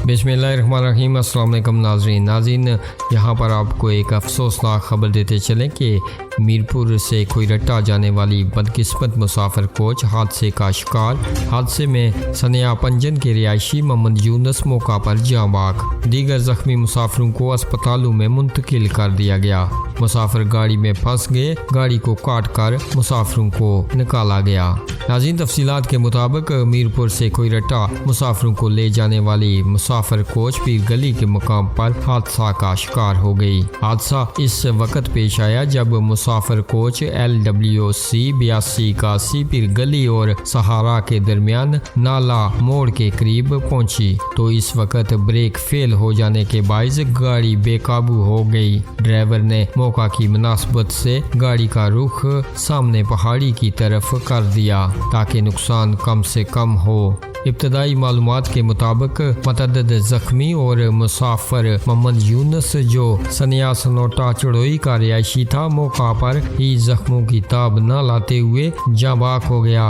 बिस्मिल्लाहिर्रहमानिर्रहीम। अस्सलाम वालेकुम नाज़रीन, यहाँ पर आपको एक अफसोसनाक खबर देते चलें कि मीरपुर से कोईरट्टा जाने वाली बदकिस्मत मुसाफिर कोच हादसे का शिकार। हादसे में सनिया पंजन के रिहायशी मोहम्मद यूनुस मौका पर जाँ बाक। दीगर जख्मी मुसाफिरों को अस्पतालों में मुंतकिल कर दिया गया। मुसाफिर गाड़ी में फंस गए, गाड़ी को काट कर मुसाफिरों को निकाला गया। नाज़रीन, तफसीलात के मुताबिक मीरपुर से कोईरट्टा मुसाफिरों को ले जाने वाली मुसाफिर कोच पीर गली के मुकाम पर हादसा का शिकार हो गई। हादसा इस वक्त पेश आया जब मुसाफिर कोच LWC 8281 पीर गली और सहारा के दरमियान नाला मोड़ के करीब पहुंची तो इस वक्त ब्रेक फेल हो जाने के बायस गाड़ी बेकाबू हो गई। ड्राइवर ने मौका की मुनासबत से गाड़ी का रुख सामने पहाड़ी की तरफ कर दिया ताकि नुकसान कम से कम हो। इब्तदाई मालूमात के मुताबिक मतअद्दिद जख्मी और मुसाफिर मोहम्मद यूनुस जो सनिया सनोटा चढ़ोई का रिहायशी था मौका पर ही जख्मों की ताब न लाते हुए जाँ बाक हो गया।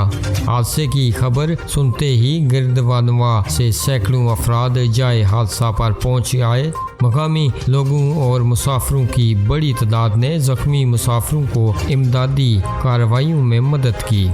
हादसे की खबर सुनते ही गिरदवानवा से सैकड़ों अफराद जाए हादसा पर पहुँच आए। मकामी लोगों और मुसाफिरों की बड़ी तादाद ने जख्मी मुसाफिरों को इमदादी कार्रवाइयों में मदद की।